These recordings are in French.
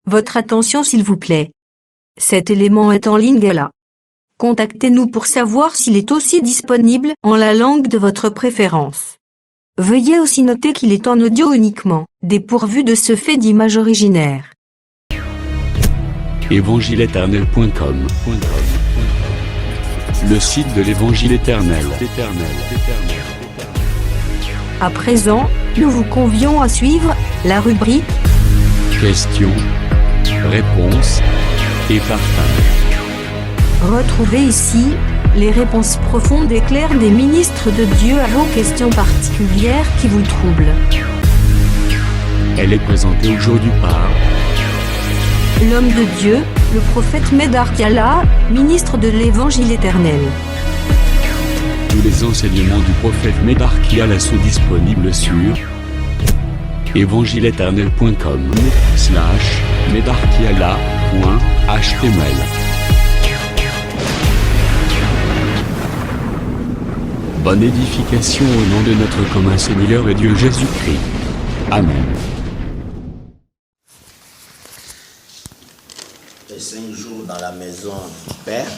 Votre attention s'il vous plaît. Cet élément est en ligne là. Contactez-nous pour savoir s'il est aussi disponible en la langue de votre préférence. Veuillez aussi noter qu'il est en audio uniquement, dépourvu de ce fait d'image originaire. Évangileéternel.com, le site de l'Évangile éternel. À présent, nous vous convions à suivre la rubrique Questions, réponses et partage. Retrouvez ici les réponses profondes et claires des ministres de Dieu à vos questions particulières qui vous troublent. Elle est présentée aujourd'hui par L'homme de Dieu, le prophète Médard Kiala, ministre de l'Évangile éternel. Tous les enseignements du prophète Médard Kiala sont disponibles sur évangileéternel.com/médardkiala.html. Bonne édification au nom de notre commun Seigneur et Dieu Jésus-Christ. Amen. Les 5 jours dans la maison du Père.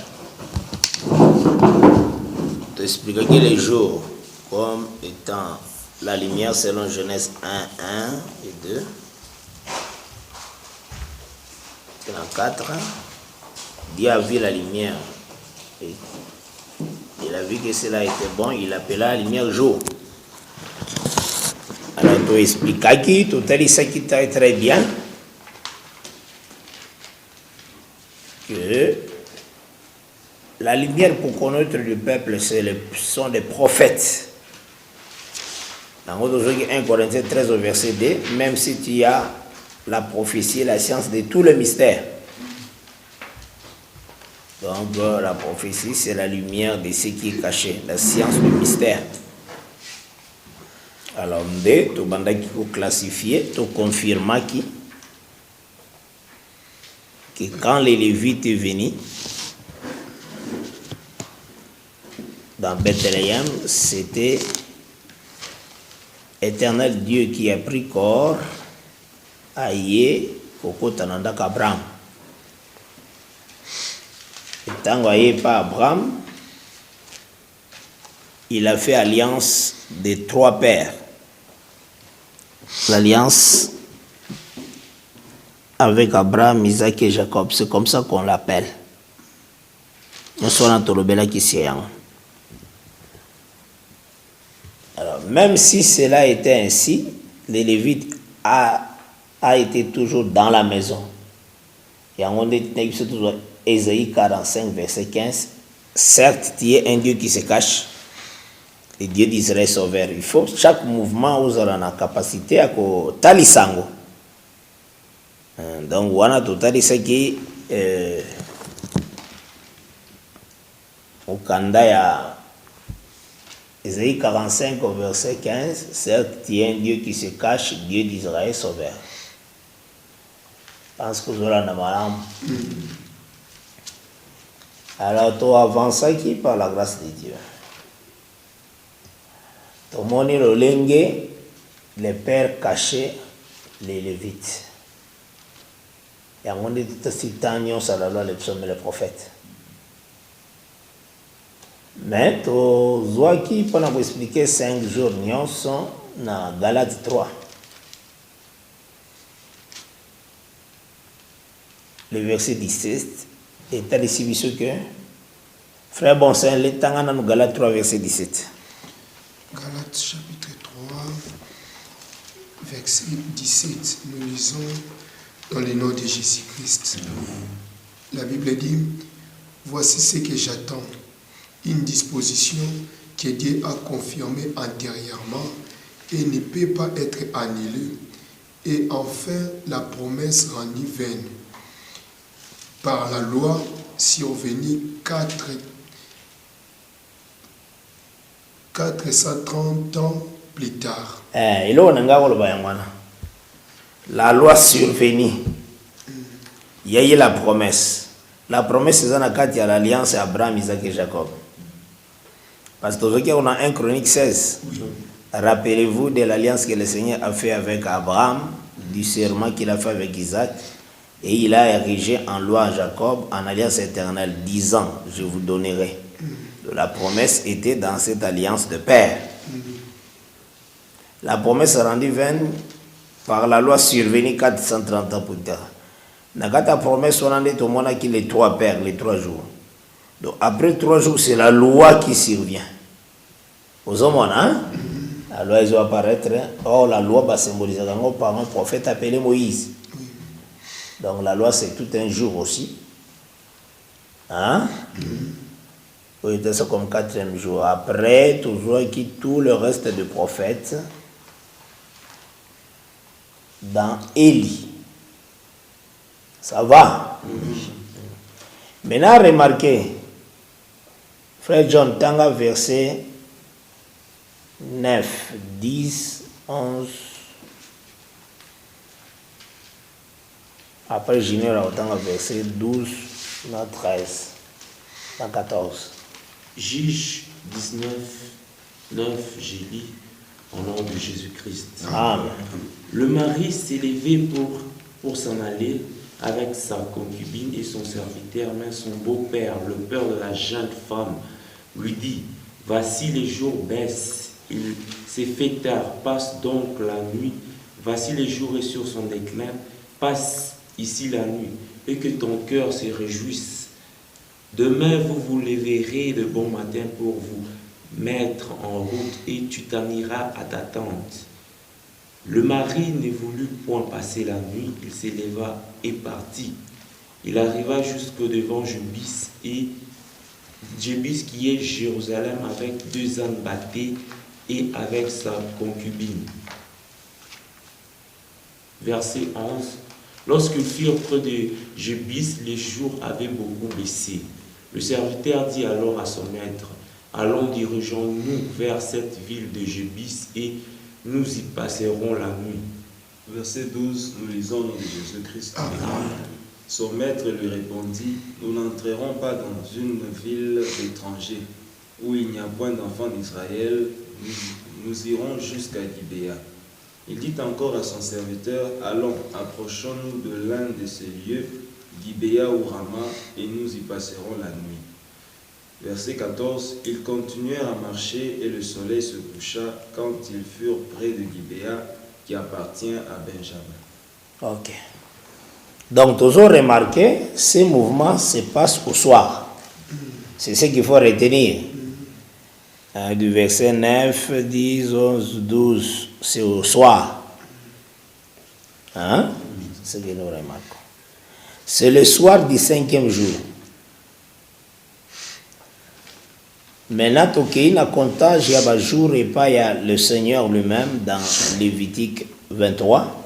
T'expliquer que les jours comme étant la lumière selon Genèse 1, 1 et 2. Dans 4, Dieu a vu la lumière et il a vu que cela était bon, il appela la lumière jour. Alors tu expliques qui, tout à ça qui t'a très bien que la lumière pour connaître le peuple, sont des prophètes. Dans 1 Corinthiens 13 au verset 2, même si tu as la prophétie, la science de tout le mystère. Donc la prophétie, c'est la lumière de ce qui est caché, la science du mystère. Alors, tu vas classifier, tu confirmes que quand les Lévites est venu dans Bethléem, c'était Éternel Dieu qui a pris corps à Yé, Koko Tananda Abraham. Et tant qu'il pas Abraham, il a fait alliance des 3 pères. L'alliance avec Abraham, Isaac et Jacob, c'est comme ça qu'on l'appelle. Alors, même si cela était ainsi, les Lévites a été toujours dans la maison. Et on dit toujours Ésaïe 45, verset 15. Certes, tu es un Dieu qui se cache, le Dieu d'Israël sauveur. Il faut chaque mouvement où on a la capacité à talisango. Donc, voilà tout à ce qui au Kandaya, Ésaïe 45 au verset 15, certes, tu es un Dieu qui se cache, Dieu d'Israël sauveur. Je pense que vous aurez un amaram. Alors, tu avances qui par la grâce de Dieu. Tu montres le lingue, les pères cachés, les Lévites. Et on dit tout ce temps, ça la loi, les psaumes et les prophètes. Mais tu vois qui, pendant vous expliquer 5 jours, nous sommes dans Galates 3. Le verset 17 est à l'exhibition que Frère Bonsain, le temps dans Galates 3, verset 17. Galates chapitre 3, verset 17. Nous lisons dans le nom de Jésus-Christ. La Bible dit, voici ce que j'attends, une disposition que Dieu a confirmée antérieurement et ne peut pas être annulée, et enfin la promesse rendue vaine. Par la loi survenue 430 ans plus tard. La loi survenue. Il y a eu la promesse. La promesse, c'est l'alliance Abraham, Isaac et Jacob. Parce que aujourd'hui, on a 1 Chronique 16. Oui. Rappelez-vous de l'alliance que le Seigneur a fait avec Abraham, du serment qu'il a fait avec Isaac Et il a érigé en loi à Jacob, en alliance éternelle, disant, je vous donnerai. La promesse était dans cette alliance de père. La promesse rendue vaine par la loi survenue 430 ans plus tard. Dans la promesse, on a dit tout le monde qui les 3 pères, les 3 jours. Donc après 3 jours, c'est la loi qui survient. Aux hommes, hein? La loi, ils vont apparaître. Or, la loi va symboliser par un prophète appelé Moïse. Donc la loi, c'est tout un jour aussi. Hein? Oui, c'est ça comme 4e jour. Après, toujours qui tout le reste de prophètes dans Élie. Ça va? Maintenant, remarquez, Frère John, Tanga, verset 9, 10, 11. Après, j'ignore autant verset 12, 13, 14. Juge 19, 9, j'ai dit, au nom de Jésus-Christ. Amen. Le mari s'est levé pour s'en aller avec sa concubine et son serviteur, mais son beau-père, le père de la jeune femme, lui dit, voici les jours baissent, il s'est fait tard, passe donc la nuit, voici les jours est sur son déclin, passe ici la nuit, et que ton cœur se réjouisse. Demain vous vous leverez de bon matin pour vous mettre en route, et tu t'en iras à ta tente. Le mari ne voulut point passer la nuit, il s'éleva et partit. Il arriva jusqu'au devant Jébus, et Jébus qui est Jérusalem avec 2 ânes bâtés et avec sa concubine. Verset 11. Lorsqu'ils furent près de Jébus, les jours avaient beaucoup baissé. Le serviteur dit alors à son maître, allons, dirigeons-nous vers cette ville de Jébus et nous y passerons la nuit. Verset 12, nous lisons au nom de Jésus-Christ. Son maître lui répondit, nous n'entrerons pas dans une ville d'étrangers où il n'y a point d'enfants d'Israël, nous irons jusqu'à Gibéa. Il dit encore à son serviteur, allons, approchons-nous de l'un de ces lieux, Gibéa ou Rama, et nous y passerons la nuit. Verset 14, ils continuèrent à marcher et le soleil se coucha quand ils furent près de Gibéa, qui appartient à Benjamin. Ok. Donc, toujours remarquez, ces mouvements se passent au soir. C'est ce qu'il faut retenir. Du verset 9, 10, 11, 12, c'est au soir. Hein? C'est ce que nous remarquons. C'est le soir du 5e jour. Maintenant, il y a comptage, il y a jour et pas, il y a le Seigneur lui-même dans Lévitique 23.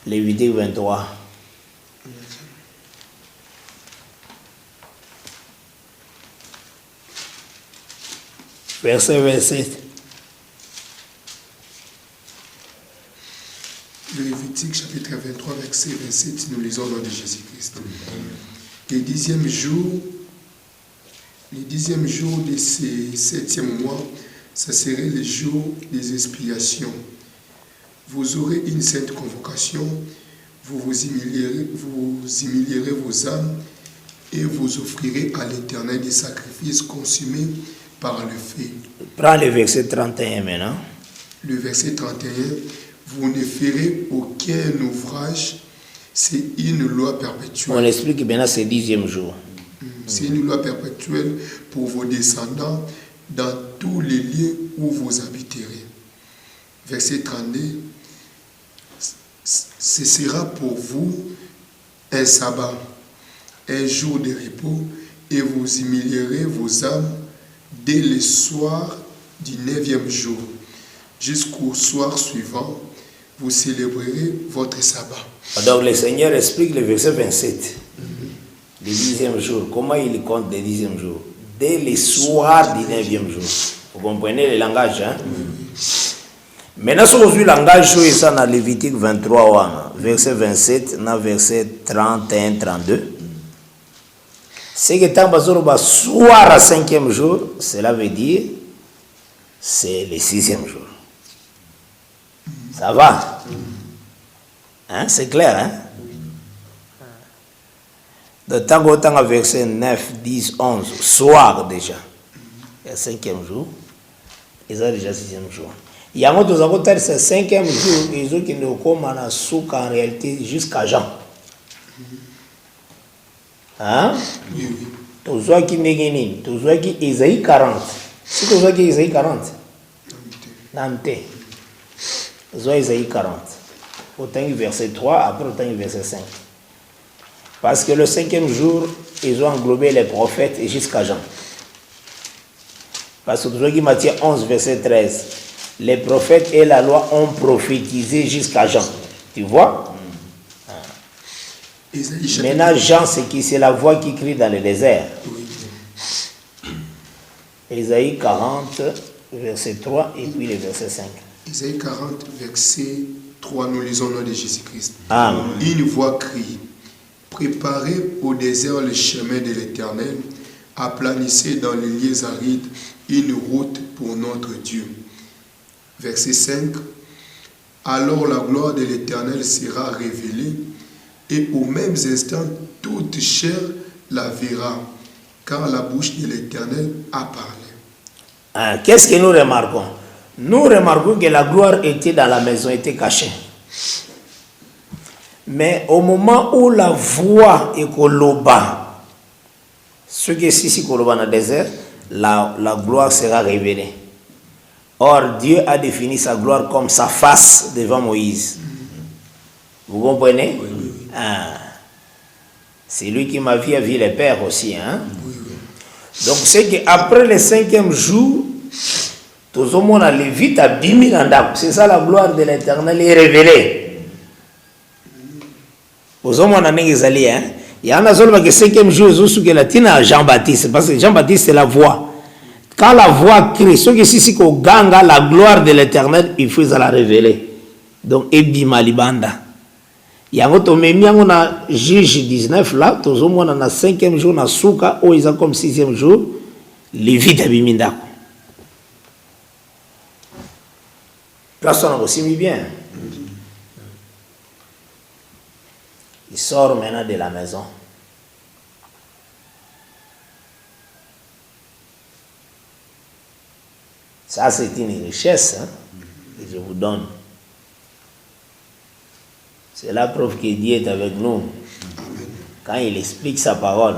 Lévitique 23. Verset 27. Lévitique chapitre 23, verset 27, nous lisons au nom de Jésus-Christ. Le 10e jour de ce 7e mois, ça serait le jour des expiations. Vous aurez une sainte convocation, vous humilierez vos âmes et vous offrirez à l'Éternel des sacrifices consumés par le feu. Prends le verset 31 maintenant. Le verset 31, vous ne ferez aucun ouvrage, c'est une loi perpétuelle. On explique que maintenant c'est le 10e jour. C'est une loi perpétuelle pour vos descendants dans tous les lieux où vous habiterez. Verset 32, ce sera pour vous un sabbat, un jour de repos, et vous humilierez vos âmes dès le soir du 9e jour. Jusqu'au soir suivant, vous célébrerez votre sabbat. Donc le Seigneur explique le verset 27. Le 10e jour. Comment il compte le 10e jour? Dès le soir du 9e jour. Vous comprenez le langage, hein? Maintenant, si vous avez le langage, c'est ça dans Lévitique 23, verset 27, dans verset 31-32. C'est que tant que soir à 5e jour, cela veut dire c'est le 6e jour. Ça va? Hein, c'est clair, hein? De temps en temps, verset 9, 10, 11, soir déjà. Il y a 5e jour. Ils ont déjà 6e jour. Il y a un autre, c'est 5e jour, ils ont qui nous commandent à souk en réalité jusqu'à Jean. Hein? Oui, oui. Tu vois qui n'est tu vois qui Isaïe 40. Si tu vois qui Isaïe 40, Nante. Tu vois Isaïe 40. Autant verset 3, après autant verset 5. Parce que le 5e jour, ils ont englobé les prophètes et jusqu'à Jean. Parce que tu vois qui Matthieu 11, verset 13. Les prophètes et la loi ont prophétisé jusqu'à Jean. Tu vois? Maintenant, Jean, c'est la voix qui crie dans le désert. Isaïe 40, verset 3, et puis le verset 5. Isaïe 40, verset 3, nous lisons au nom de Jésus-Christ. Amen. Une voix crie, préparez au désert le chemin de l'Éternel, aplanissez dans les lieux arides une route pour notre Dieu. Verset 5, alors la gloire de l'Éternel sera révélée, et au même instant, toute chair la verra, car la bouche de l'Éternel a parlé. Qu'est-ce que nous remarquons? Nous remarquons que la gloire était dans la maison, était cachée. Mais au moment où la voix est koloba, ce qui est ici koloba dans le désert, la gloire sera révélée. Or, Dieu a défini sa gloire comme sa face devant Moïse. Vous comprenez? Oui, oui. C'est lui qui m'a vu les pères aussi. Hein? Oui, oui. Donc, c'est qu'après le 5e jour, tout le monde a lévite à 10 000 ans. C'est ça la gloire de l'Éternel est révélée. Aux hommes, on a exalé. Il y en a seulement que le 5e jour, ils ont Jean-Baptiste. Parce que Jean-Baptiste, c'est la voix. Quand la voix crie, ce qui c'est qu'on gagne la gloire de l'Éternel, il faut la révéler. Donc, Ebima Libanda. Il y a un juge 19 là, tout le monde a 5e jour, na souka, ou ils ont comme 6e jour, les vides à Biminda. Personne n'a aussi mis bien. Il sort maintenant de la maison. Ça, c'est une richesse que je vous donne. C'est la preuve que Dieu est avec nous quand il explique sa parole.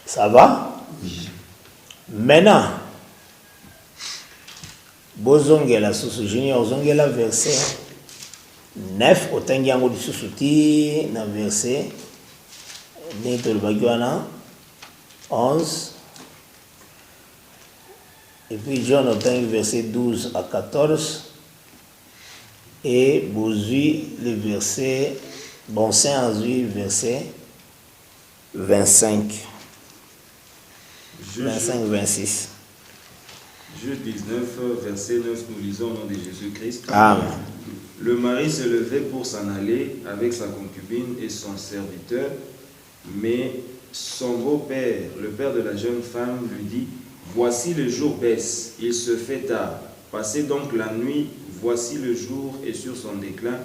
Ça va? Oui. Maintenant, Bozongela sous Junior Zongela verset 9, autant qu'il y a un sous-souti dans verset 11. Et puis John autant verset 12 à 14. Et Bozui le verset, bon Saint Azui verset 25. 25-26. Juge 19, verset 9, nous lisons au nom de Jésus-Christ. Amen. Le mari se levait pour s'en aller avec sa concubine et son serviteur, mais son beau-père, le père de la jeune femme, lui dit, « Voici le jour baisse, il se fait tard. Passez donc la nuit, voici le jour est sur son déclin.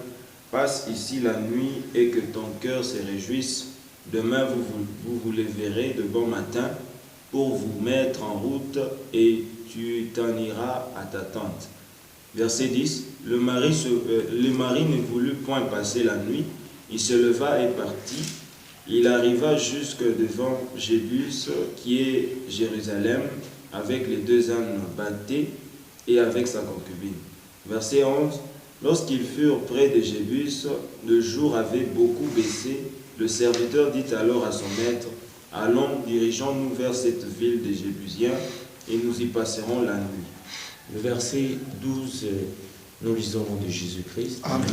Passe ici la nuit et que ton cœur se réjouisse. Demain vous leverez de bon matin pour vous mettre en route et tu t'en iras à ta tente. » Verset 10, le mari ne voulut point passer la nuit, il se leva et partit. Il arriva jusque devant Jébus, qui est Jérusalem, avec les 2 ânes bâtés et avec sa concubine. Verset 11, lorsqu'ils furent près de Jébus, le jour avait beaucoup baissé. Le serviteur dit alors à son maître, « Allons, dirigeons-nous vers cette ville des Jébusiens, et nous y passerons la nuit. » Le verset 12, nous lisons au nom de Jésus-Christ. Amen.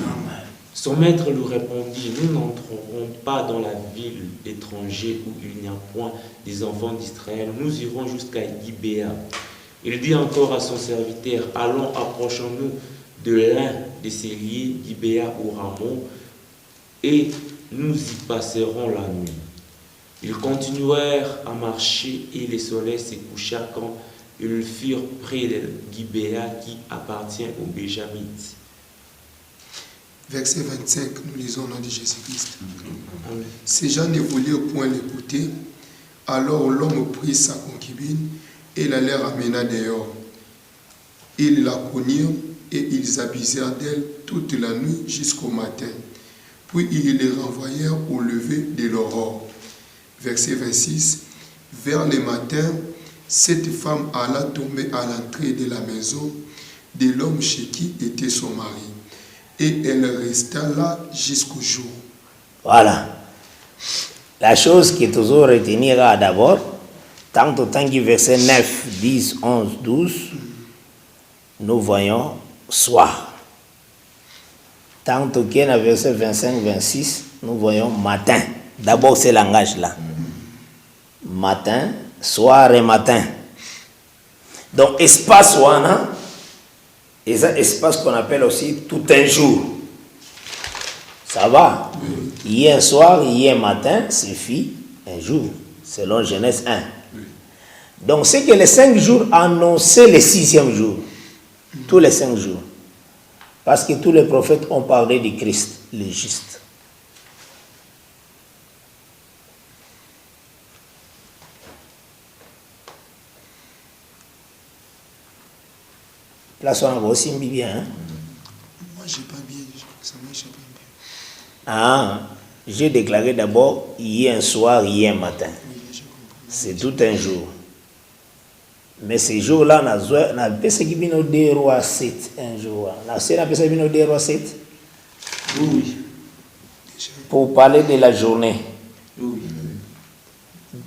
Son maître lui répondit, nous n'entrerons pas dans la ville d'étrangers où il n'y a point des enfants d'Israël. Nous irons jusqu'à Gibéa. Il dit encore à son serviteur, allons, approchons-nous de l'un de ces lieux, Gibéa ou Ramon, et nous y passerons la nuit. Ils continuèrent à marcher et le soleil se coucha quand ils furent près de Gibéa qui appartient aux Béjamites. Verset 25, nous lisons au nom de Jésus-Christ. Amen. Ces gens ne voulurent point l'écouter. Alors l'homme prit sa concubine et la leur amena dehors. Ils la connurent et ils abusèrent d'elle toute la nuit jusqu'au matin. Puis ils les renvoyèrent au lever de l'aurore. Verset 26. Vers le matin, cette femme alla tomber à l'entrée de la maison de l'homme chez qui était son mari. Et elle resta là jusqu'au jour. Voilà. La chose qui est toujours retiendra d'abord, tant au temps que verset 9, 10, 11, 12, nous voyons soir. Tant au que verset 25, 26, nous voyons matin. D'abord, ce langage-là. Matin, soir et matin. Donc, espace wana, et ça, espace qu'on appelle aussi tout un jour. Ça va? Oui. Hier soir, hier matin, suffit un jour, selon Genèse 1. Oui. Donc, c'est que les 5 jours annonçaient le 6e jour. Tous les 5 jours. Parce que tous les prophètes ont parlé du Christ, le juste. Là, ça va aussi bien. Hein? Moi, j'ai pas bien. Ça m'échappe un peu. Ah, j'ai déclaré d'abord hier soir, hier matin. Oui, je comprends. C'est tout un jour. Mais ces jours-là, on a pensé qu'il y a des rois 7 un jour. On a pensé qu'il y a des rois 7. Oui. Pour parler de la journée. Oui.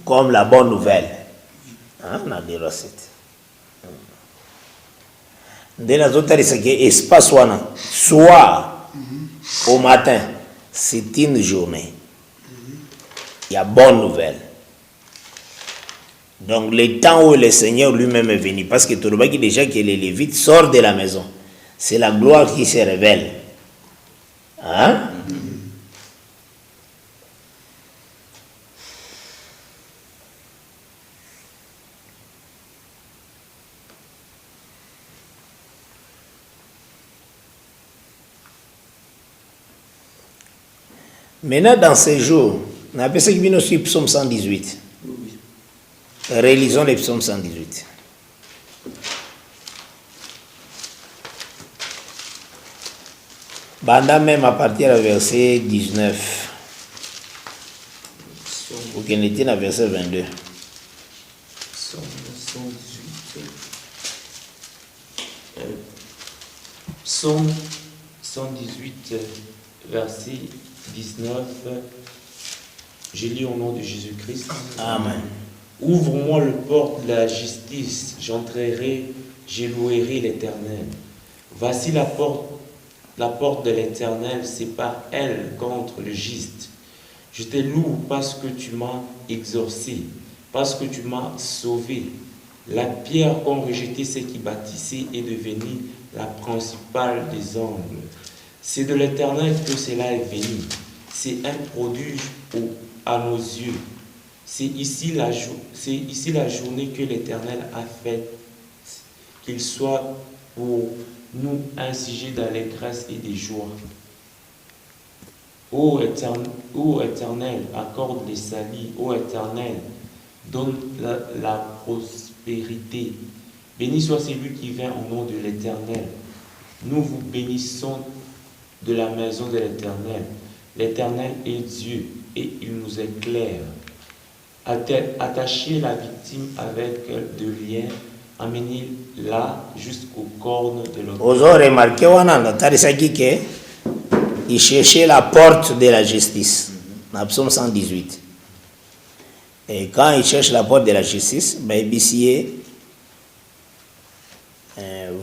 Comme la bonne nouvelle. Hein? On a des rois 7. Dès la autres, c'est que espace soir au matin, c'est une journée. Il y a bonne nouvelle. Donc, le temps où le Seigneur lui-même est venu, parce que tout le monde dit déjà que les Lévites sortent de la maison, c'est la gloire qui se révèle. Hein? Maintenant, dans ces jours, on appelle ça qui vient aussi psaume 118. Oui. Réalisons les psaumes 118. Banda même à partir du verset 19. Ou qu'il était dans le verset 22. Psaume 118. Psaume 118, verset 19. Je lis au nom de Jésus-Christ. Amen. Ouvre-moi le porte de la justice, j'entrerai, je louerai l'Éternel. Voici la porte de l'Éternel, c'est par elle contre le juste. Je te loue parce que tu m'as exorcé, parce que tu m'as sauvé. La pierre qu'ont rejeté ceux qui bâtissaient est devenue la principale des angles. C'est de l'Éternel que cela est venu. C'est un prodige à nos yeux. C'est ici la journée que l'Éternel a faite, qu'il soit pour nous un sujet d'allégresse et de joie. Ô Éternel, accorde les salis. Ô Éternel, donne la prospérité. Béni soit celui qui vient au nom de l'Éternel. Nous vous bénissons de la maison de l'Éternel. L'Éternel est Dieu et il nous éclaire. Attachez la victime avec de liens, amenez-la jusqu'aux cornes de l'autre. Vous avez remarqué, il cherchait la porte de la justice. Dans Psaume 118. Et quand il cherche la porte de la justice,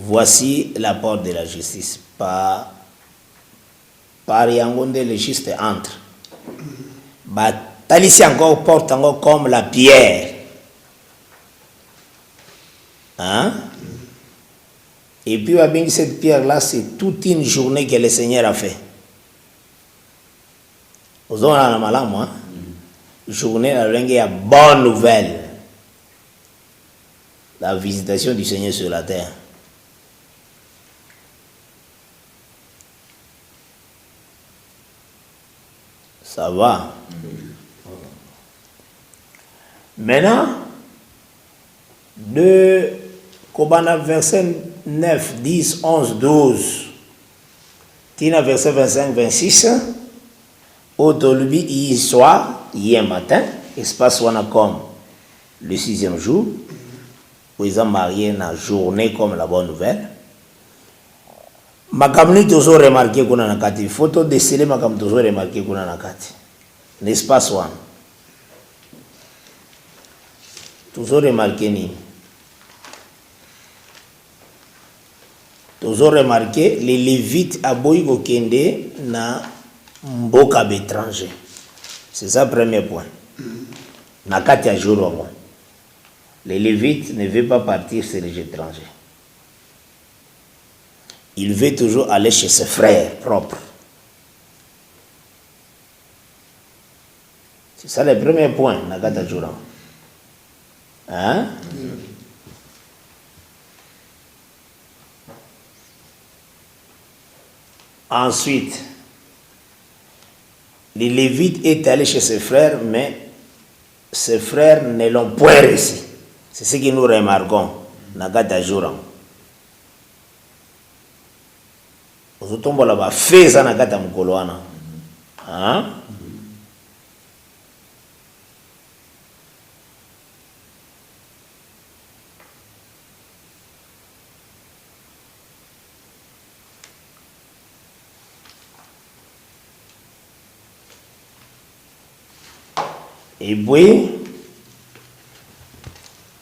voici la porte de la justice. Par Yangonde, le juste entre. Talici encore porte encore comme la pierre. Hein? Et puis, cette pierre-là, c'est toute une journée que le Seigneur a fait. Aux on a malam, moi. Journée la langue est bonne nouvelle. La visitation du Seigneur sur la terre. Ça va. Maintenant, de Kobana verset 9, 10, 11, 12, Tina verset 25, 26, Autolubi hier soir, hier matin, espace wana comme le 6e jour, où ils ont marié la journée comme la bonne nouvelle. Makamni toujours remarqué qu'on a nakati, photo décelé makam toujours remarqué qu'on a nakati, l'espace wana. Toujours remarqué ni. Toujours remarqué les Lévites à Boïgo Kende na mboka étranger. C'est ça le premier point. Nakati a jour les Lévites ne veulent pas partir chez les étrangers. Il veut toujours aller chez ses frères propres. C'est ça le premier point, Nakati a jour. Hein? Ensuite, les Lévites est allé chez ses frères, mais ses frères ne l'ont point reçu. C'est ce que nous remarquons. Nagata Jouran. Vous tombez là-bas, fais ça Nagata Mukoloana. Hein? Et puis,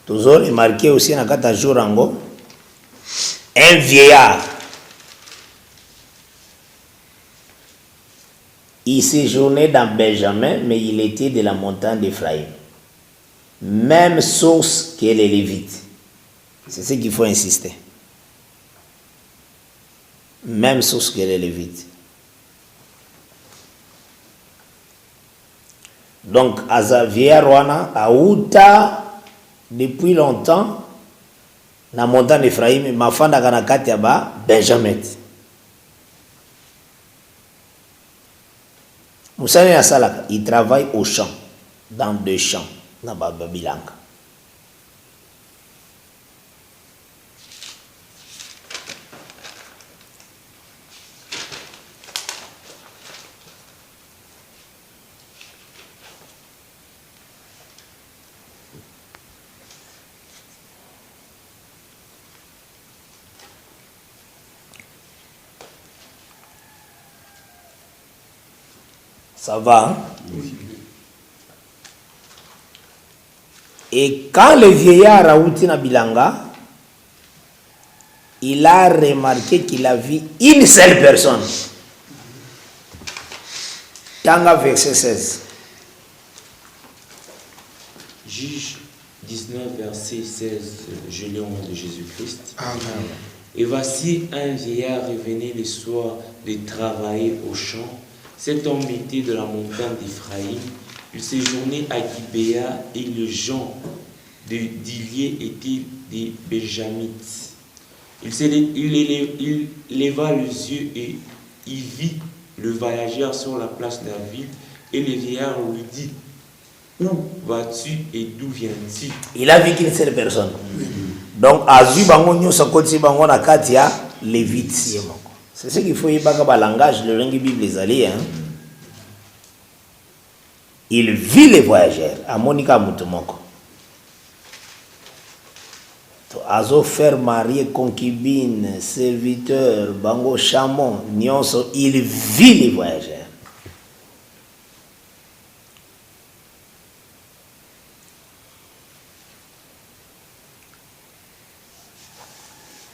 toujours remarqué aussi dans Kata Jourango, un vieillard. Il séjournait dans Benjamin, mais il était de la montagne d'Éphraïm. Même source que les Lévites. C'est ce qu'il faut insister. Même source que les Lévites. Donc, Azavia Rwana a outa depuis longtemps na montagne d'Ephraïm, mafanda kanakati aba Benjamin. Moussane Yasalaka, il travaille au champ, dans 2 champs, na Babilanga. Ça va, hein? Oui. Et quand le vieillard a outi na Bilanga, il a remarqué qu'il a vu une seule personne. Tanga verset 16. Juge 19, verset 16, je lis au nom de Jésus-Christ. Amen. Et voici un vieillard revenait le soir de travailler au champ. Cet homme était de la montagne d'Éphraïm. Il séjournait à Gibéa et les gens d'Ilié étaient des Benjamites. Il leva les yeux et il vit le voyageur sur la place de la ville. Et le vieillard lui dit, où vas-tu et d'où viens-tu? Il a vu qu'une seule personne. Donc, Azu Bango Nyosa Koti Bango Nakatia, Lévite. C'est ce qu'il faut y avoir le langage, le langue Bible les alliés. Hein? Il vit les voyageurs à Monica Moutomoko. Azo faire marier concubine, serviteur, bango chamon, nyonso, il vit les voyageurs.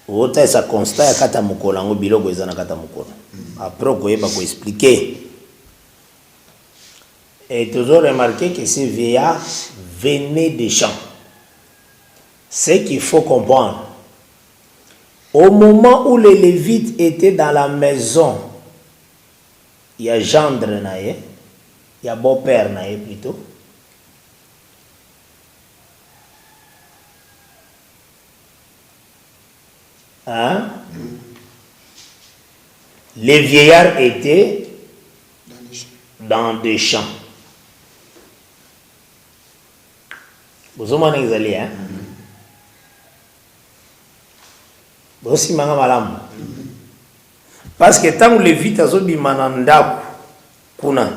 Ota sa constat ya kata mukolo ngo biloko ezana kata mukolo. Après koyeba ko expliquer. Et toujours remarqué que ces vieillards venaient des champs. Ce qu'il faut comprendre, au moment où les Lévites étaient dans la maison, il y a gendre naïe, Il y a beau-père, plutôt. Hein? Les vieillards étaient dans des champs. Vous avez un exalé, hein? Vous aussi, malam. Parce que tant que les vites à zobi mananda kuna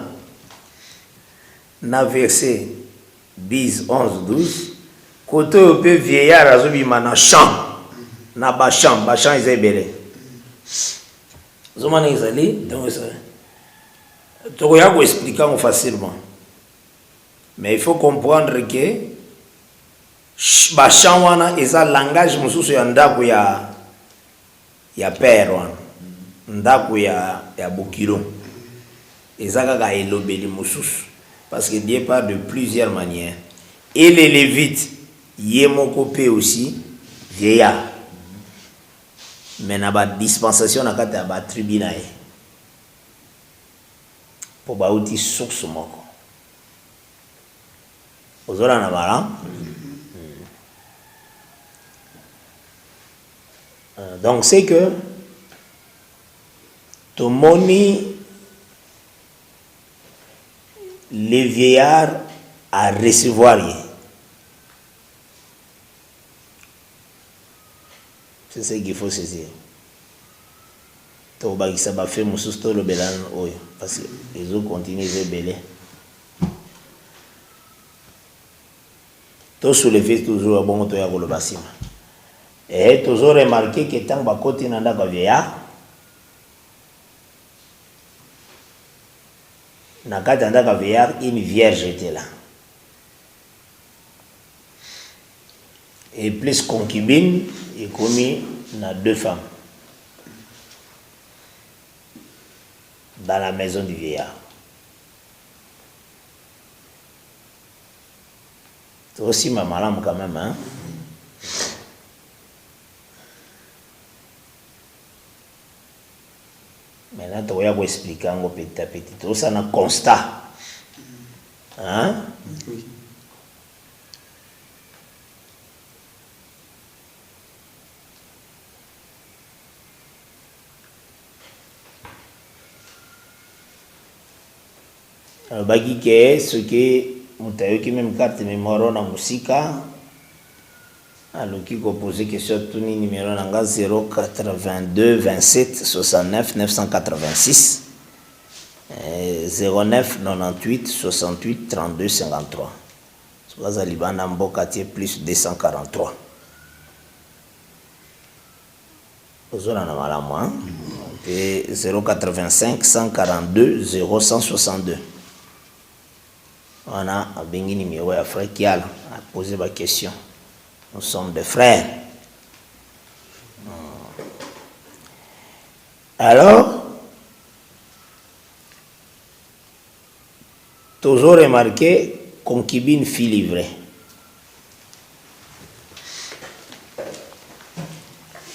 na verset 10, 11, 12, côté au peu vieillard à zobi manan champ. Na bacham ils est Zomane izali donc ça. Tu vas expliquer facilement. Mais il faut comprendre que bacham wana eza langage mususu ya ndako ya père wana. Ndako ya bokilo. Eza kaka elobeli mususu parce que Dieu parle de plusieurs manières. Et les Lévites yemoko pe aussi vieillard. Mais na ba dispensation na kata ba tribu na ye po ba uti source moko ozola na bala donc c'est que tomoni les vieillards à recevoir ye. C'est ce qu'il faut saisir. Donc, ça va faire mon sousto le bélan, parce que les autres continuent de béler. Tout soulever toujours bon to ya le bassin. Et toujours remarqué que tant que côté nanda ka vieillard, na kata nanda ka vieillard, une vierge était là. Et plus concubine, et commis na 2 femmes dans la maison du vieillard. C'est aussi ma malame quand même, hein. Maintenant, tu vas expliquer petit à petit. Tout ça, c'est un constat. Hein? Oui. Bagi ke ce que mutayo ki même carte mémoire na musika aloki ko poser question tout ni numéro nanga 082 27 69 986 09 98 68 32 53 soit libana mboka tie plus 243 ozona na malamu et 085 142 0162. On a bengi numéro ya frère Kial a posé ma question. Nous sommes des frères. Alors, toujours remarqué, concubine fille livrée.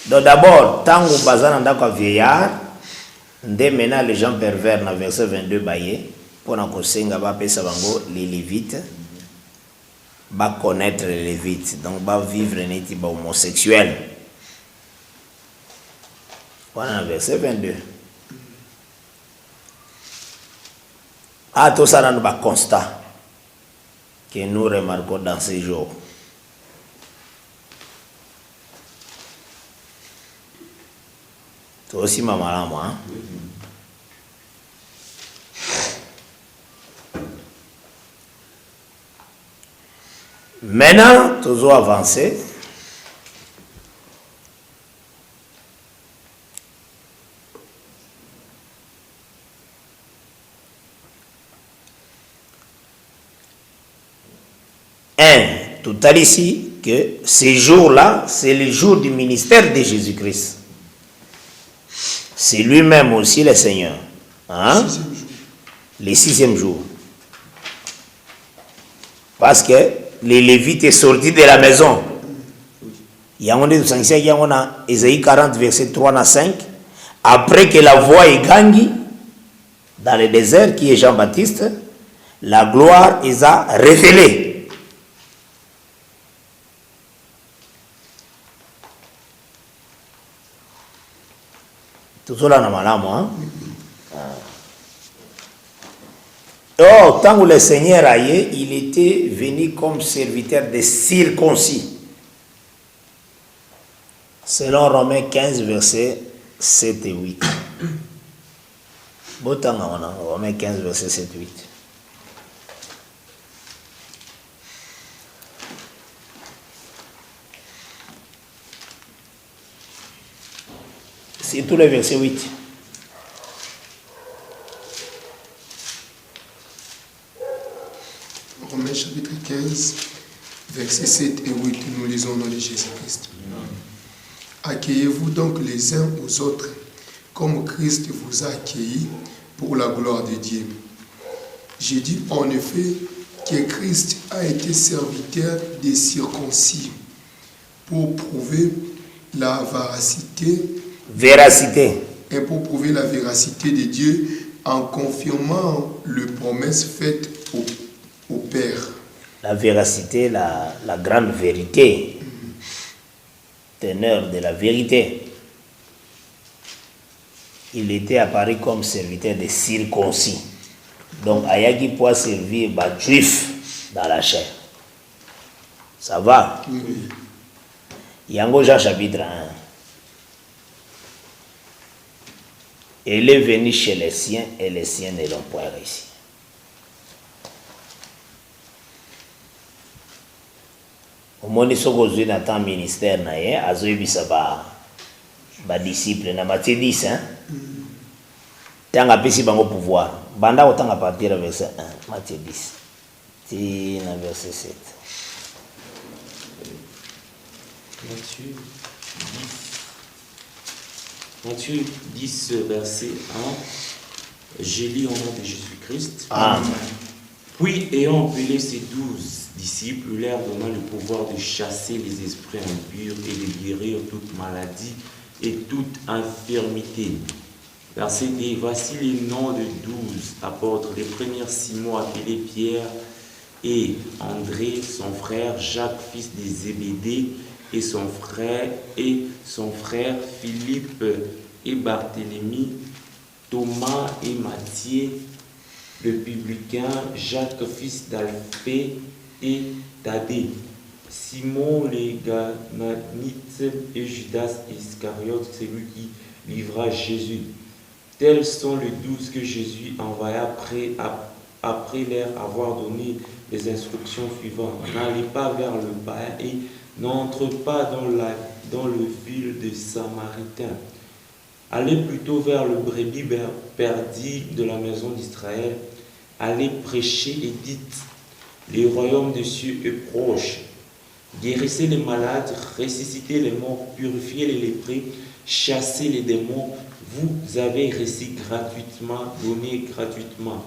Donc d'abord, tant que bazan ndako vieillard, dès maintenant les gens pervers dans verset 22 baillé. Pour les Lévites, va connaître les Lévites, donc va vivre un état homosexuel. Voilà, verset 22. Ah, tout ça, nous va constat que nous remarquons dans ces jours. Toi aussi, maman, moi. Hein? Maintenant, toujours avancé. Tout à ici que ces jours-là, c'est le jour du ministère de Jésus-Christ. C'est lui-même aussi le Seigneur. Hein? Le 6e jour. Parce que les Lévites est sorti de la maison. Il y a Ésaïe 40, verset 3 à 5. Après que la voix est gagnée dans le désert, qui est Jean-Baptiste, la gloire est révélée. Tout cela n'a pas moi. Oh, tant que le Seigneur aillait, il était venu comme serviteur des circoncis. Selon Romains 15, versets 7 et 8. Romains 15, versets 7 et 8. C'est tout le verset 8. Romains chapitre 15, versets 7 et 8, nous lisons dans le Jésus-Christ. Accueillez-vous donc les uns aux autres, comme Christ vous a accueillis pour la gloire de Dieu. J'ai dit en effet que Christ a été serviteur des circoncis pour prouver la véracité de Dieu en confirmant les promesses faites au Père. La véracité, la grande vérité, teneur de la vérité. Il était apparu comme serviteur des circoncis. Donc, Ayagi peut servir les juifs dans la chair. Ça va? Oui. Yango Jean chapitre 1. Il est venu chez les siens et les siens ne l'ont pas réussi. Au moins, ce que dans ton ministère, azoibisa ba disciple na Matthieu 10, hein. Tanga pesi bango pouvoir. Banda otanga partir verset 1, Matthieu 10. Tina verset 7. Matthieu 10, verset 1. J'ai lu au nom de Jésus-Christ. Amen. Puis, ayant appelé ses 12 disciples, il leur donna le pouvoir de chasser les esprits impurs et de guérir toute maladie et toute infirmité. Verset 2. Voici les noms de 12 apôtres. Les premiers Simon appelé Pierre et André, son frère, Jacques, fils de Zébédée, et son frère Philippe et Barthélemy, Thomas et Matthieu, le publicain, Jacques, fils d'Alphée et Thaddée, Simon le Gananite et Judas Iscariote, celui qui livra Jésus. Tels sont les 12 que Jésus envoya après leur avoir donné les instructions suivantes. N'allez pas vers le païen et n'entre pas dans le ville des Samaritains. Allez plutôt vers le brebis perdu de la maison d'Israël. Allez prêcher et dites, le royaume des cieux est proche. Guérissez les malades, ressuscitez les morts, purifiez les lépreux, chassez les démons. Vous avez reçu gratuitement, donné gratuitement.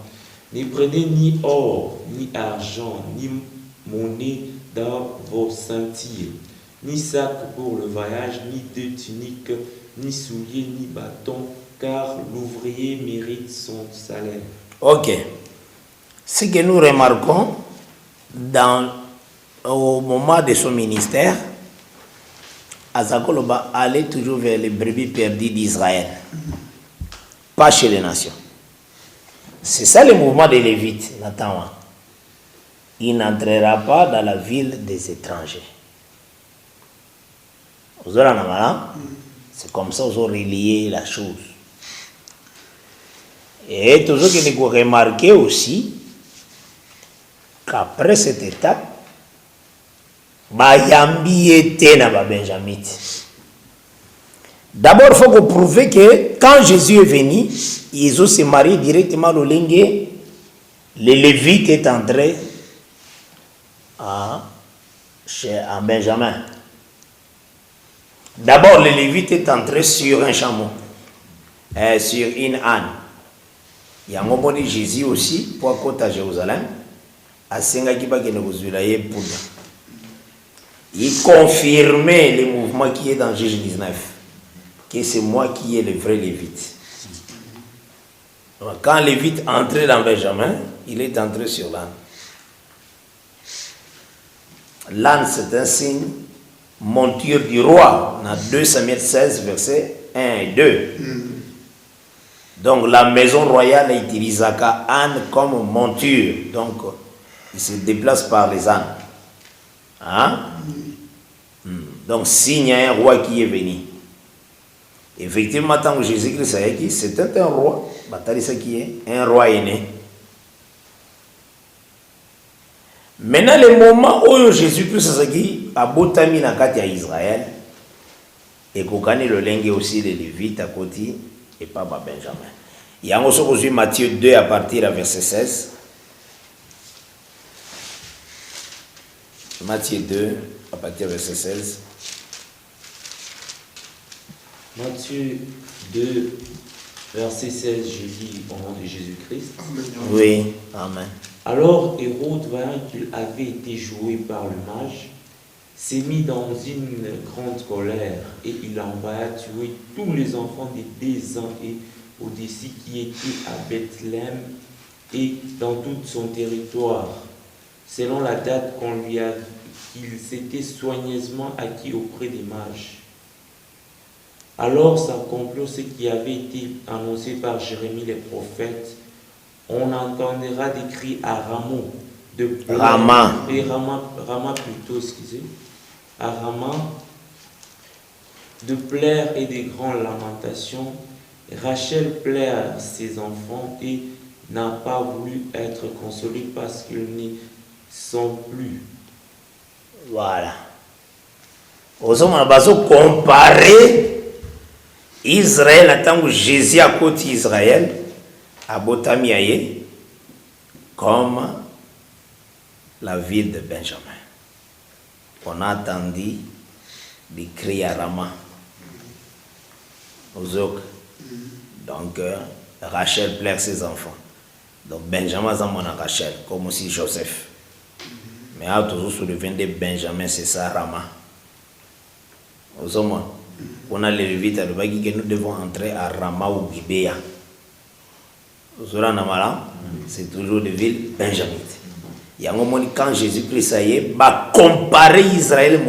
Ne prenez ni or, ni argent, ni monnaie dans vos ceintures, ni sac pour le voyage, ni de tunique, ni souliers, ni bâton, car l'ouvrier mérite son salaire. Ok. Ce que nous remarquons au moment de son ministère, Azakoloba allait toujours vers les brebis perdues d'Israël, pas chez les nations. C'est ça le mouvement des Lévites, Nathan. Il n'entrera pas dans la ville des étrangers. C'est comme ça qu'ils ont relié la chose. Et toujours que nous remarquer aussi qu'après cette étape, Bayambi était dans Benjamite. D'abord, il faut qu'on prouve que quand Jésus est venu, ils ont se marié directement au Lingue. Les Lévites est entré en Benjamin. D'abord, les Lévites est entré sur un chameau, sur une âne. Il y a un moment de Jésus aussi, pour côté à Jérusalem, à il confirmait le mouvement qui est dans Jésus 19, que c'est moi qui est le vrai Lévite. Donc, quand Lévite entrait dans Benjamin, il est entré sur l'âne. L'âne, c'est un signe, monture du roi. On a 2 Samuel 16, versets 1 et 2. Donc la maison royale utilisaka âne comme monture. Donc il se déplace par les ânes. Hein? Donc signe à un roi qui est venu. Effectivement, tant que Jésus-Christ a dit, c'était un roi. Batalisa qui est un roi aîné. Maintenant, le moment où Jésus-Christ a dit, à Botami na kati à Israël, et kokani le lengue aussi les Lévites à côté, et pas Benjamin. Il y a aussi Matthieu 2 à partir du verset 16. Matthieu 2 à partir du verset 16. Matthieu 2, verset 16, je lis au nom de Jésus-Christ. Oui, amen. Alors Hérode, voyant qu'il avait été joué par le mage, s'est mis dans une grande colère et il envoya tuer tous les enfants de 2 ans et au-dessus qui étaient à Bethléem et dans tout son territoire, selon la date qu'il s'était soigneusement acquis auprès des mages. Alors s'accomplit ce qui avait été annoncé par Jérémie le prophète. On entendra des cris à Rama, Rama plutôt, excusez, à Rama, de pleurs et des grandes lamentations. Rachel pleure ses enfants et n'a pas voulu être consolée parce qu'ils n'y sont plus. Voilà. Aux hommes, on va comparer Israël en tant que Jésus à côté d'Israël, à Botamiaye, comme la ville de Benjamin. On a entendu des cris à Rama. Donc, Rachel pleure ses enfants. Donc, Benjamin, c'est mon Rachel, comme aussi Joseph. Mais à toujours sur le 22 Benjamin, c'est ça, Rama. Aux hommes, on a les Lévites à Lubagi que nous devons entrer à Rama ou Gibéa. C'est toujours des villes benjaminites. Il y a un moment quand Jésus-Christ va comparer Israël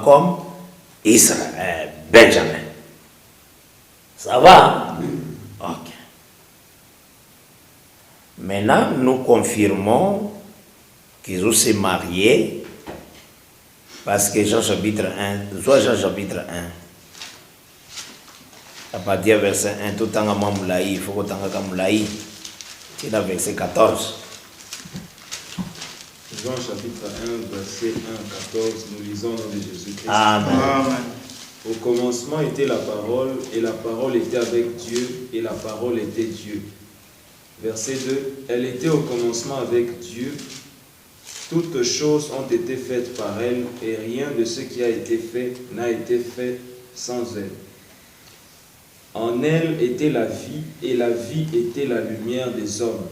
comme Israël, Benjamin. Ça va? Ok. Maintenant, nous confirmons qu'ils ont se marié parce que Jean chapitre 1, soit Jean chapitre 1, à partir du verset 1, tout le temps à Moulaï, il faut que tu aies c'est dans verset 14. Jean chapitre 1, verset 1 à 14, nous lisons au nom de Jésus-Christ. Amen. Amen. Au commencement était la parole, et la parole était avec Dieu, et la parole était Dieu. Verset 2, elle était au commencement avec Dieu. Toutes choses ont été faites par elle, et rien de ce qui a été fait n'a été fait sans elle. En elle était la vie, et la vie était la lumière des hommes.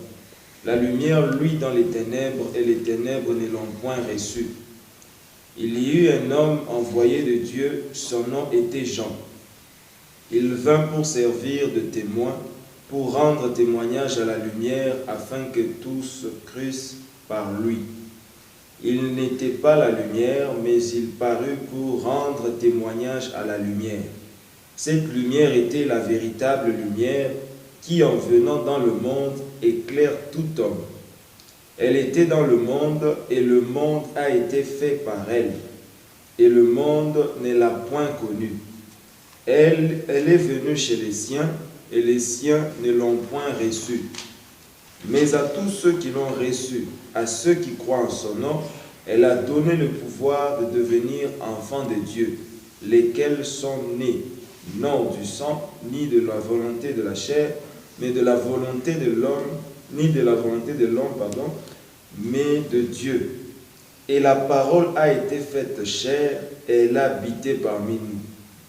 La lumière luit dans les ténèbres, et les ténèbres ne l'ont point reçue. Il y eut un homme envoyé de Dieu, son nom était Jean. Il vint pour servir de témoin, pour rendre témoignage à la lumière, afin que tous crussent par lui. Il n'était pas la lumière, mais il parut pour rendre témoignage à la lumière. Cette lumière était la véritable lumière qui, en venant dans le monde, éclaire tout homme. Elle était dans le monde, et le monde a été fait par elle, et le monde ne l'a point connue. Elle est venue chez les siens, et les siens ne l'ont point reçue. Mais à tous ceux qui l'ont reçue, à ceux qui croient en son nom, elle a donné le pouvoir de devenir enfants de Dieu, lesquels sont nés, non du sang, ni de la volonté de la chair, mais de la volonté de l'homme, ni de la volonté de l'homme, pardon, mais de Dieu. Et la parole a été faite chair, et elle a habité parmi nous,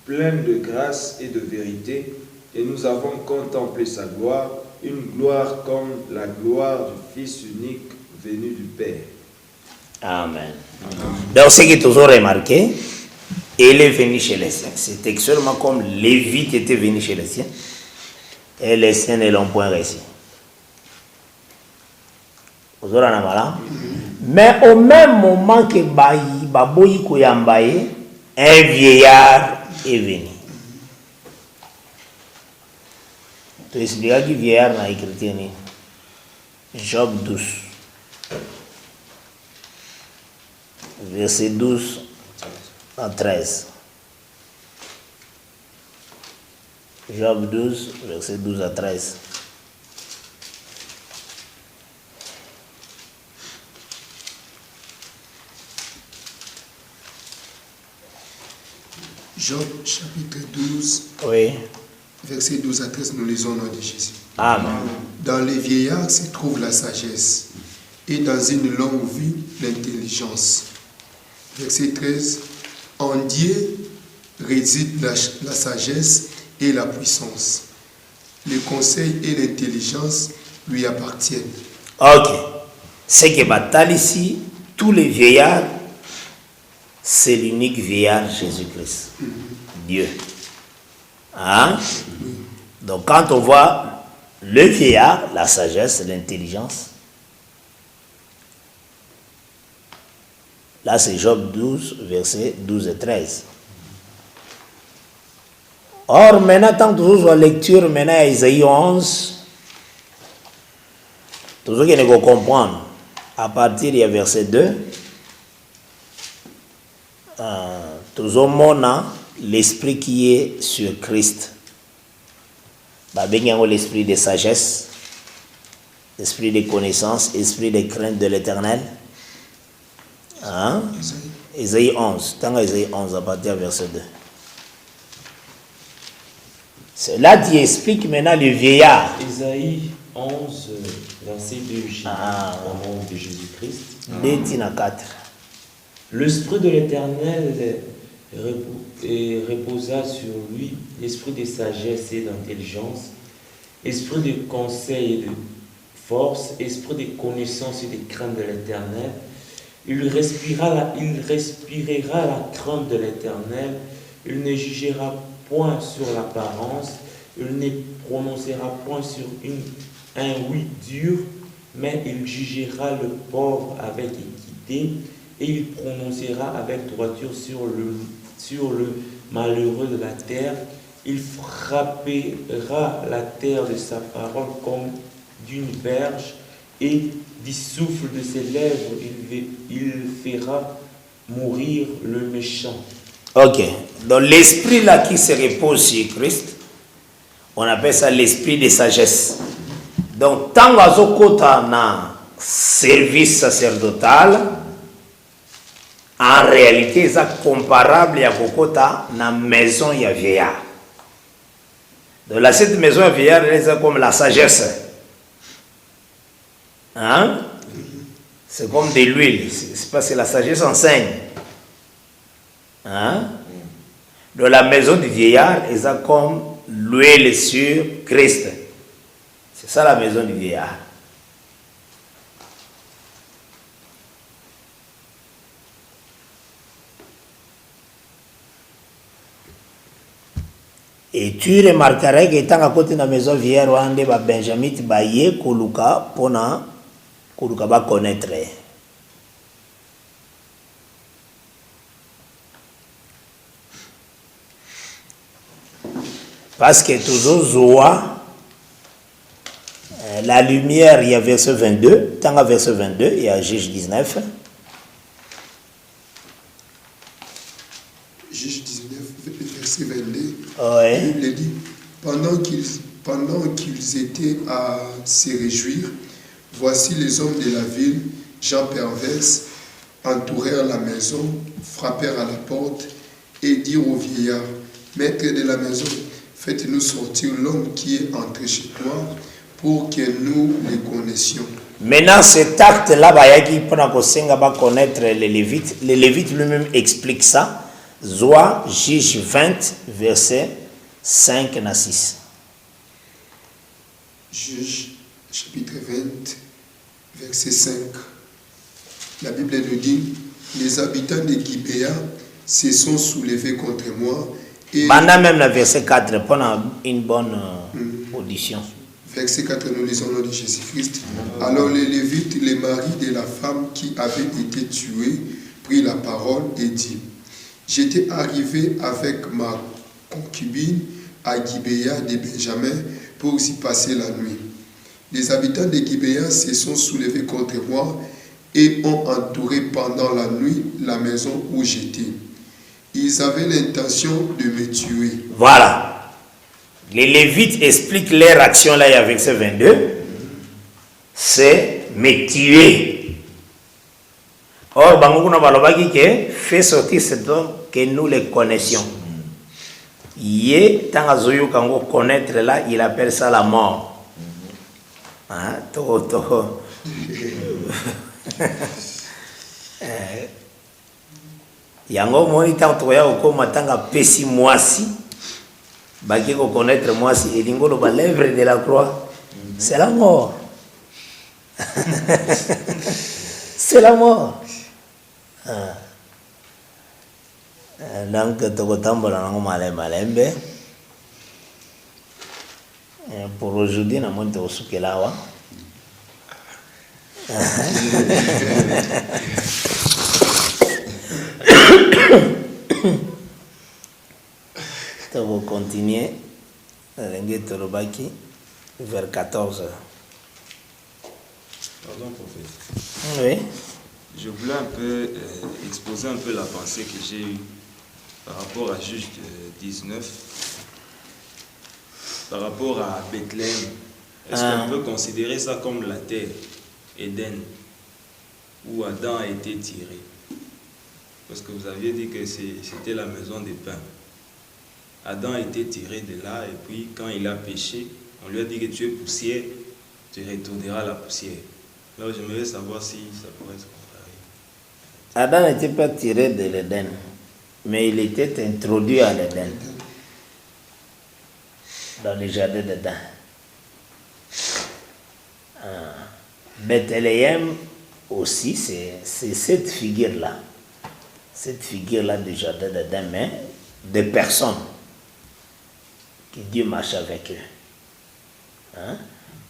pleine de grâce et de vérité, et nous avons contemplé sa gloire, une gloire comme la gloire du Fils unique venu du Père. Amen. Donc, ce qui est toujours remarqué, il est venu chez les siens. C'est exactement comme Lévite était venu chez les siens, et les siens ne l'ont point reçu. Mais au même moment que Baboyi Koyambaye, un vieillard est venu. Tu expliques qui vieillard dans l'écriture. Job 12. Verset 12 à 13. Job 12, verset 12 à 13. Job chapitre 12, Oui. verset 12 à 13, nous lisons au nom de Jésus. Amen. Dans les vieillards se trouve la sagesse, et dans une longue vie, l'intelligence. Verset 13, en Dieu réside la sagesse et la puissance. Le conseil et l'intelligence lui appartiennent. Ok. C'est que Batal ici, tous les vieillards, c'est l'unique vieillard Jésus-Christ. Dieu. Hein? Donc quand on voit le vieillard, la sagesse, l'intelligence, là c'est Job 12, versets 12 et 13. Or, maintenant, tant que toujours la lecture, maintenant, Isaïe 11, toujours qu'il faut comprendre, à partir du verset 2, toujours mon l'esprit qui est sur Christ. L'esprit de sagesse, l'esprit de connaissance, l'esprit de crainte de l'éternel. Hein? Isaïe 11, tant Isaïe 11, à partir du verset 2. C'est là qui explique maintenant le vieillard. Isaïe 11, verset 2, au nom de Jésus-Christ. 4. L'esprit de l'Éternel reposa sur lui, l'esprit de sagesse et d'intelligence, esprit de conseil et de force, esprit de connaissance et de crainte de l'Éternel. Il respirera la crainte de l'Éternel. Il ne jugera point sur l'apparence. Il ne prononcera point sur un oui dur, mais il jugera le pauvre avec équité. Et il prononcera avec droiture sur le malheureux de la terre. Il frappera la terre de sa parole comme d'une verge, et du souffle de ses lèvres, il fera mourir le méchant. Ok. Donc l'esprit là qui se repose sur Christ, on appelle ça l'esprit de sagesse. Donc tant qu'on a un service sacerdotal, en réalité, c'est comparable à Kokota dans la maison de vieillard. Donc là, cette maison de vieillard, c'est comme la sagesse. Hein? C'est comme de l'huile. C'est parce que la sagesse enseigne. Hein? Dans la maison du vieillard, c'est comme l'huile sur Christ. C'est ça la maison du vieillard. Et tu remarquerais que tant à côté de la maison vieillard, on a Benjamin Baye Koluka pour Koluka va connaître. Parce que toujours Zoa, la lumière, il y a verset 22, tant à verset 22, il y a Juge 19. Juge 19, verset 22. Ouais. La Bible dit, pendant qu'ils étaient à se réjouir, voici les hommes de la ville, gens perverses, entourèrent la maison, frappèrent à la porte et dirent au vieillard, maître de la maison, faites-nous sortir l'homme qui est entré chez toi pour que nous le connaissions. Maintenant, cet acte-là, qui prend connaître les Lévites. Les Lévites lui-même expliquent ça. Zoa, Juge 20, verset 5 à 6. Juge, chapitre 20, verset 5. La Bible nous dit, les habitants de Gibéa se sont soulevés contre moi. Et Pendant même le verset 4, pendant une bonne audition. Verset 4, nous lisons au nom de Jésus-Christ. Alors les Lévites, les maris de la femme qui avait été tuée, prit la parole et dit, j'étais arrivé avec ma concubine à Gibéa de Benjamin pour y passer la nuit. Les habitants de Gibéa se sont soulevés contre moi et ont entouré pendant la nuit la maison où j'étais. Ils avaient l'intention de me tuer. Voilà. Les Lévites expliquent leur action là avec ce 22. C'est me tuer. Or, Bangokuna Balobaki qui fait sortir cet homme que nous le connaissions. Yé, tant à Zoyo Kango connaître là, il appelle ça la mort. Hein? Toho. Yango moni tant toya oko matanga pesi mwasi. Baki ko connaître mwasi et lingolo ba lèvre de la croix. C'est la mort. C'est la mort. Donc tokotambola nango malembe. Pour aujourd'hui na monte osukela wa. On va continuer vers 14 heures. Pardon, prophète. Oui. Je voulais un peu exposer un peu la pensée que j'ai eue par rapport à Juge 19, par rapport à Bethléem. Est-ce qu'on peut considérer ça comme la terre, Éden, où Adam a été tiré? Parce que vous aviez dit que c'était la maison des pains. Adam a été tiré de là et puis quand il a péché, on lui a dit que tu es poussière, tu retourneras à la poussière. Alors j'aimerais savoir si ça pourrait se comparer. Adam n'était pas tiré de l'Éden, mais il était introduit à l'Éden, dans le jardin d'Éden. Bethléem aussi, c'est cette figure-là. Cette figure-là du jardin d'Éden, mais des personnes que Dieu marche avec eux. Hein?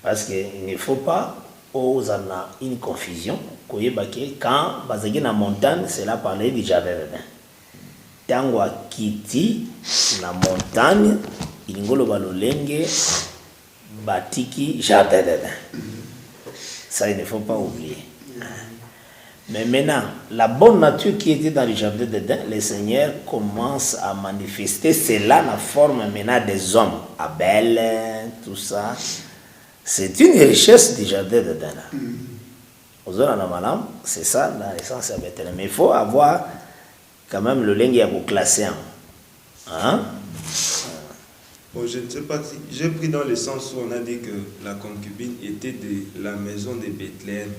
Parce qu'il ne faut pas aux amener une confusion. Quand Bazagi na montagne, c'est là parler du jardin d'Éden. Tangwa kiti na montagne, il ngolo balolenge batiki jardin d'Éden. Ça, il ne faut pas oublier. Mais maintenant, la bonne nature qui était dans le jardin d'Éden, le Seigneur commence à manifester cela dans la forme maintenant des hommes. Abel, tout ça. C'est une richesse du jardin d'Éden. C'est ça, dans l'essence à Bethléem. Mais il faut avoir quand même le lingue à vous classer. Hein? Bon, je ne sais pas si j'ai pris dans le sens où on a dit que la concubine était de la maison de Bethléem.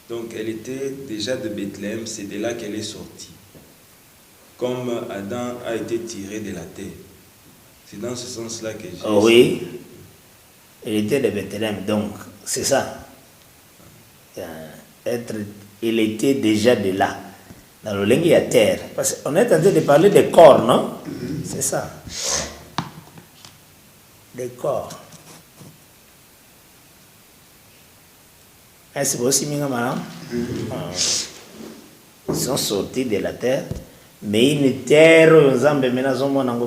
Donc elle était déjà de Bethléem, c'est de là qu'elle est sortie. Comme Adam a été tiré de la terre. C'est dans ce sens-là que j'ai... Oh oui, elle était de Bethléem, donc c'est ça. Il était déjà de là. Dans le lingue, il y a terre. Parce qu'on est en train de parler des corps, non? C'est ça. Des corps. C'est aussi bien, madame. Ils sont sortis de la terre, mais une terre,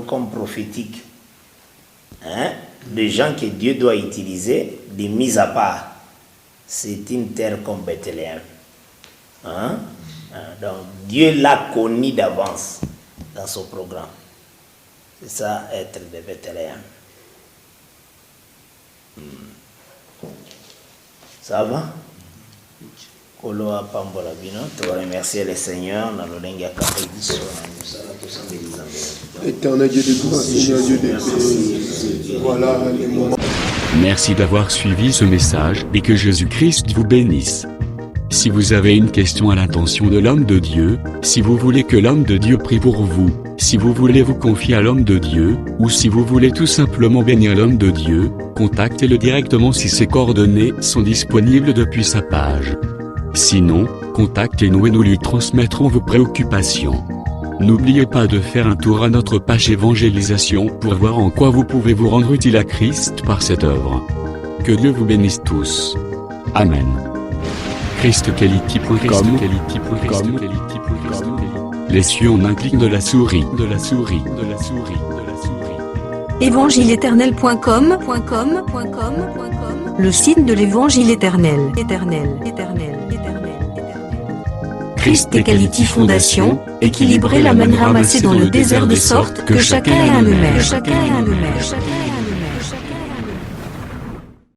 comme prophétique. Hein? Des gens que Dieu doit utiliser, des mises à part. C'est une terre comme Bethléem. Hein? Donc, Dieu l'a connu d'avance dans son programme. C'est ça, être de Bethléem. Ça va? Koloa Pambola Bino, tu vas remercier le Seigneur dans le lingue à Kapédiso. Éternel Dieu de gloire, Seigneur Dieu de paix. Voilà les moments. Merci d'avoir suivi ce message et que Jésus-Christ vous bénisse. Si vous avez une question à l'intention de l'homme de Dieu, si vous voulez que l'homme de Dieu prie pour vous, si vous voulez vous confier à l'homme de Dieu, ou si vous voulez tout simplement bénir l'homme de Dieu, contactez-le directement si ses coordonnées sont disponibles depuis sa page. Sinon, contactez-nous et nous lui transmettrons vos préoccupations. N'oubliez pas de faire un tour à notre page évangélisation pour voir en quoi vous pouvez vous rendre utile à Christ par cette œuvre. Que Dieu vous bénisse tous. Amen. ChristQuality.com. Les cieux en un clic de la souris. Évangile-éternel.com, le site de l'évangile éternel. Christ Equality Fondation, équilibrer la manne ramassée dans le désert de sorte que chacun ait un eumère.